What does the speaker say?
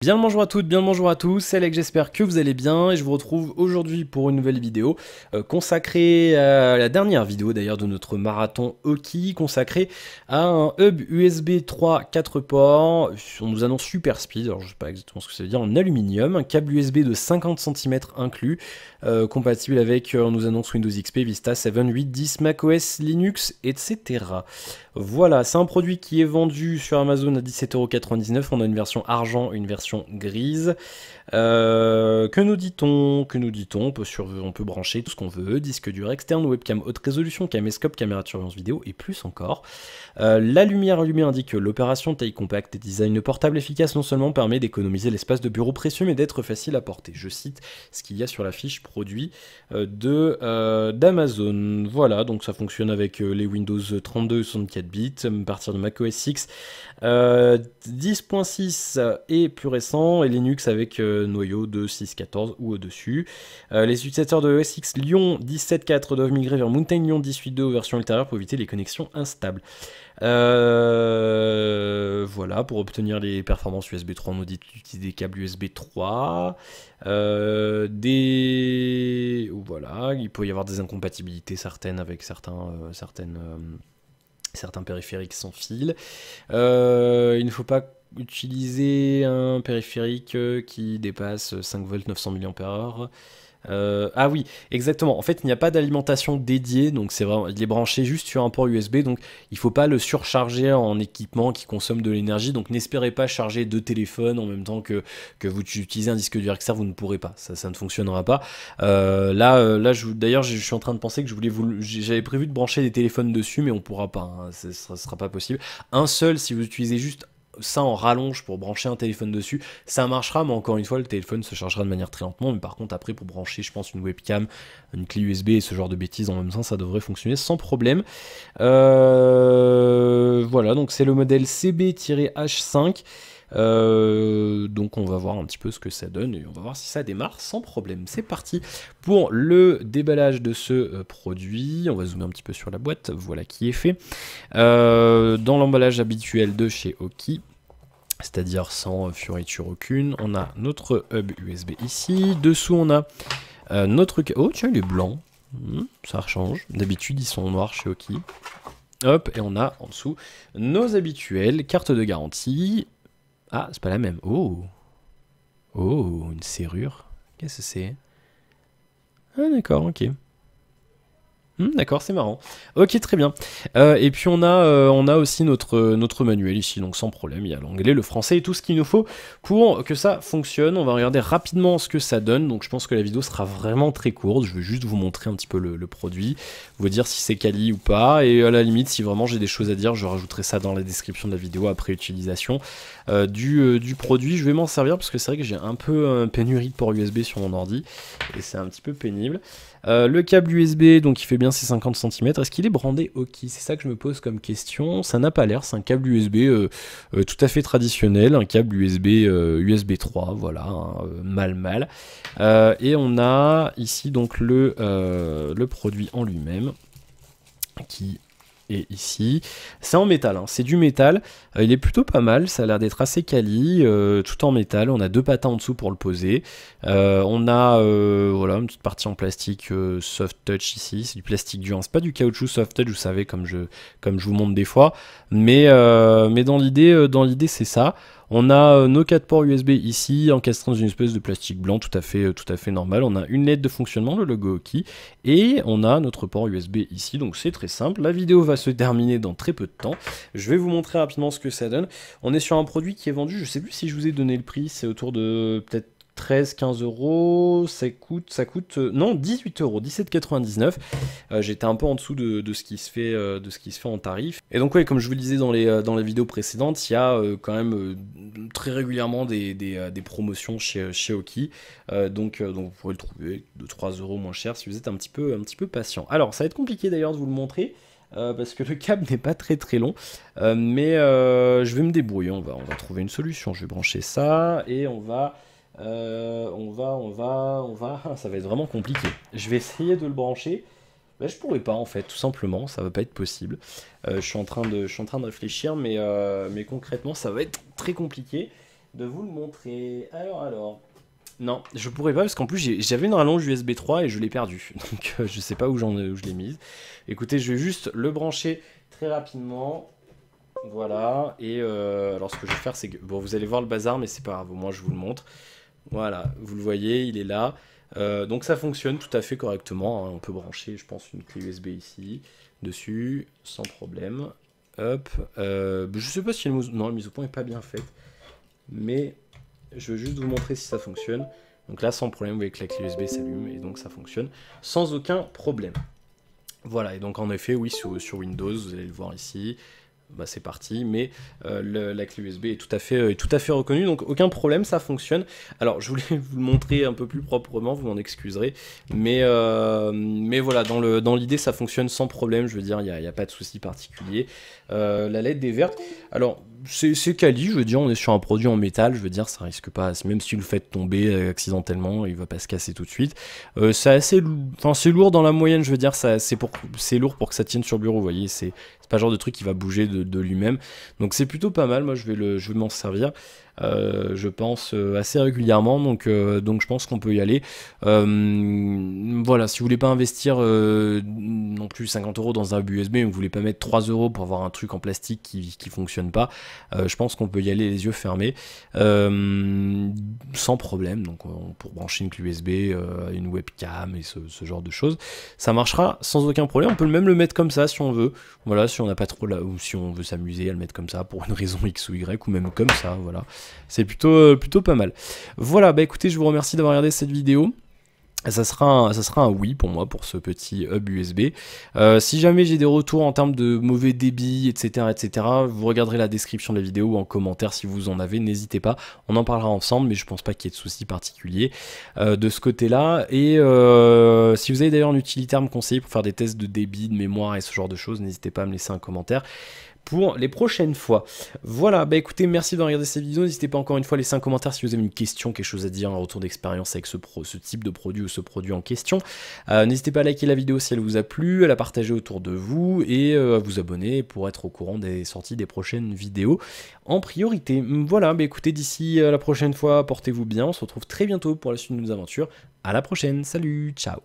Bien le bonjour à toutes, bien le bonjour à tous, c'est Alex, j'espère que vous allez bien et je vous retrouve aujourd'hui pour une nouvelle vidéo consacrée à la dernière vidéo d'ailleurs de notre marathon hockey, consacrée à un hub USB 3 4 ports, on nous annonce super speed, alors je sais pas exactement ce que ça veut dire, en aluminium, un câble USB de 50 cm inclus, compatible avec, on nous annonce Windows XP, Vista 7, 8, 10, macOS, Linux, etc. Voilà, c'est un produit qui est vendu sur Amazon à 17,99 €. On a une version argent et une version grise. Que nous dit-on? On peut brancher tout ce qu'on veut, disque dur externe, webcam haute résolution, caméscope, caméra de surveillance vidéo et plus encore. La lumière allumée indique que l'opération taille compacte et design portable efficace non seulement permet d'économiser l'espace de bureau précieux mais d'être facile à porter. Je cite ce qu'il y a sur la fiche produit d'Amazon. Voilà, donc ça fonctionne avec les Windows 32 et 64 bits, à partir de macOS X 10.6 et plus récent, et Linux avec noyau de 6.14 ou au-dessus. Les utilisateurs de OS X Lyon 17.4 doivent migrer vers Mountain Lyon 18.2 version ultérieure pour éviter les connexions instables. Voilà, pour obtenir les performances USB 3, on nous dit d'utiliser des câbles USB 3. Voilà, il peut y avoir des incompatibilités certaines avec certains périphériques sans fil. Il ne faut pas utiliser un périphérique qui dépasse 5 volts 900 mAh. Ah oui, exactement. En fait, il n'y a pas d'alimentation dédiée, donc c'est vraiment, il est branché juste sur un port USB, donc il ne faut pas le surcharger en équipement qui consomme de l'énergie. Donc n'espérez pas charger deux téléphones en même temps que vous utilisez un disque dur externe, vous ne pourrez pas. Ça ne fonctionnera pas. D'ailleurs, je suis en train de penser que j'avais prévu de brancher des téléphones dessus, mais on ne pourra pas. Hein, ça sera pas possible. Un seul, si vous utilisez juste ça en rallonge pour brancher un téléphone dessus, ça marchera, mais encore une fois le téléphone se chargera de manière très lentement. Mais par contre après, pour brancher je pense une webcam, une clé USB et ce genre de bêtises en même temps, ça devrait fonctionner sans problème. Voilà, donc c'est le modèle CB-H5. Donc on va voir un petit peu ce que ça donne et on va voir si ça démarre sans problème. C'est parti pour le déballage de ce produit. On va zoomer un petit peu sur la boîte, voilà qui est fait. Dans l'emballage habituel de chez Oki, c'est-à-dire sans fioriture aucune, on a notre hub USB ici. Dessous on a notre... Oh tiens, il est blanc, ça change. D'habitude ils sont noirs chez Oki. Hop, et on a en dessous nos habituelles cartes de garantie. Ah, c'est pas la même. Oh, une serrure. Qu'est-ce que c'est? Ah d'accord, ok. D'accord, c'est marrant. Ok, très bien. Et puis on a aussi notre manuel ici, donc sans problème, il y a l'anglais, le français et tout ce qu'il nous faut pour que ça fonctionne. On va regarder rapidement ce que ça donne, donc je pense que la vidéo sera vraiment très courte. Je vais juste vous montrer un petit peu le produit, vous dire si c'est quali ou pas, et à la limite, si vraiment j'ai des choses à dire, je rajouterai ça dans la description de la vidéo après utilisation du produit. Je vais m'en servir parce que c'est vrai que j'ai un peu pénurie de port USB sur mon ordi, et c'est un petit peu pénible. Le câble USB, donc il fait bien ses 50 cm. Est-ce qu'il est brandé Oki? C'est ça que je me pose comme question. Ça n'a pas l'air, c'est un câble USB tout à fait traditionnel, un câble USB 3, voilà, hein, mal. Et on a ici donc le produit en lui-même qui est ici. C'est en métal, hein, c'est du métal. Il est plutôt pas mal, ça a l'air d'être assez quali, tout en métal. On a deux patins en dessous pour le poser. On a voilà, une petite partie en plastique soft touch ici. C'est du plastique dur, hein. C'est pas du caoutchouc soft touch, vous savez, comme je vous montre des fois. Mais dans l'idée, c'est ça. On a nos 4 ports USB ici, encastrés dans une espèce de plastique blanc tout à fait normal. On a une lettre de fonctionnement, le logo Oki, et on a notre port USB ici, donc c'est très simple. La vidéo va se terminer dans très peu de temps. Je vais vous montrer rapidement ce que ça donne. On est sur un produit qui est vendu, je sais plus si je vous ai donné le prix, c'est autour de peut-être 13-15 euros, ça coûte non 18 euros, 17,99. J'étais un peu en dessous de ce qui se fait en tarif. Et donc ouais, comme je vous le disais dans les vidéos précédentes, il y a quand même très régulièrement des promotions chez Oki, donc vous pourrez le trouver de 3 euros moins cher si vous êtes un petit peu patient. Alors ça va être compliqué d'ailleurs de vous le montrer. Parce que le câble n'est pas très long, mais je vais me débrouiller, on va trouver une solution. Je vais brancher ça et on va, ça va être vraiment compliqué. Je vais essayer de le brancher. Ben, je pourrais pas en fait, tout simplement, ça va pas être possible. Je suis en train de réfléchir, mais concrètement, ça va être très compliqué. de vous le montrer. Alors. Non, je pourrais pas parce qu'en plus j'avais une rallonge USB 3 et je l'ai perdue. Donc je sais pas où je l'ai mise. Écoutez, je vais juste le brancher très rapidement. Voilà. Et alors ce que je vais faire, c'est que bon, vous allez voir le bazar, mais c'est pas grave. Au moins je vous le montre. Voilà, vous le voyez, il est là. Donc ça fonctionne tout à fait correctement. Hein. On peut brancher, je pense, une clé USB ici, dessus, sans problème. Hop. Je sais pas si non, la mise au point est pas bien faite, mais je veux juste vous montrer si ça fonctionne. Donc là, sans problème, vous voyez que la clé USB s'allume et donc ça fonctionne sans aucun problème. Voilà, et donc en effet, oui, sur Windows, vous allez le voir ici. Bah, c'est parti, mais la clé USB est tout à fait reconnue, donc aucun problème, ça fonctionne. Alors, je voulais vous le montrer un peu plus proprement, vous m'en excuserez, mais voilà, dans l'idée, ça fonctionne sans problème, je veux dire, il n'y a pas de souci particulier. La LED est verte, alors, c'est quali, je veux dire, on est sur un produit en métal, je veux dire, ça risque pas, même si vous le faites tomber accidentellement, il va pas se casser tout de suite. C'est assez, enfin, c'est lourd dans la moyenne, je veux dire, c'est lourd pour que ça tienne sur le bureau, vous voyez, c'est pas le genre de truc qui va bouger de lui-même. Donc c'est plutôt pas mal, moi je vais m'en servir. Je pense assez régulièrement, donc je pense qu'on peut y aller. Voilà, si vous voulez pas investir non plus 50 € dans un hub USB, mais vous voulez pas mettre 3 € pour avoir un truc en plastique qui fonctionne pas, je pense qu'on peut y aller les yeux fermés sans problème. Donc pour brancher une clé USB, une webcam et ce genre de choses, ça marchera sans aucun problème. On peut même le mettre comme ça si on veut. Voilà, si on n'a pas trop là, ou si on veut s'amuser à le mettre comme ça pour une raison X ou Y, ou même comme ça, voilà. C'est plutôt pas mal. Voilà, bah écoutez, je vous remercie d'avoir regardé cette vidéo. Ça sera un oui pour moi pour ce petit hub USB. Si jamais j'ai des retours en termes de mauvais débit, etc., vous regarderez la description de la vidéo ou en commentaire si vous en avez, n'hésitez pas, on en parlera ensemble, mais je pense pas qu'il y ait de soucis particuliers de ce côté-là. Et si vous avez d'ailleurs un utilitaire à me conseiller pour faire des tests de débit, de mémoire et ce genre de choses, n'hésitez pas à me laisser un commentaire pour les prochaines fois. Voilà, bah écoutez, merci de regarder cette vidéo, n'hésitez pas encore une fois à laisser un commentaire si vous avez une question, quelque chose à dire, un retour d'expérience avec ce type de produit ou ce produit en question. N'hésitez pas à liker la vidéo si elle vous a plu, à la partager autour de vous et à vous abonner pour être au courant des sorties des prochaines vidéos en priorité. Voilà, bah écoutez, d'ici la prochaine fois, portez-vous bien, on se retrouve très bientôt pour la suite de nos aventures. À la prochaine, salut, ciao.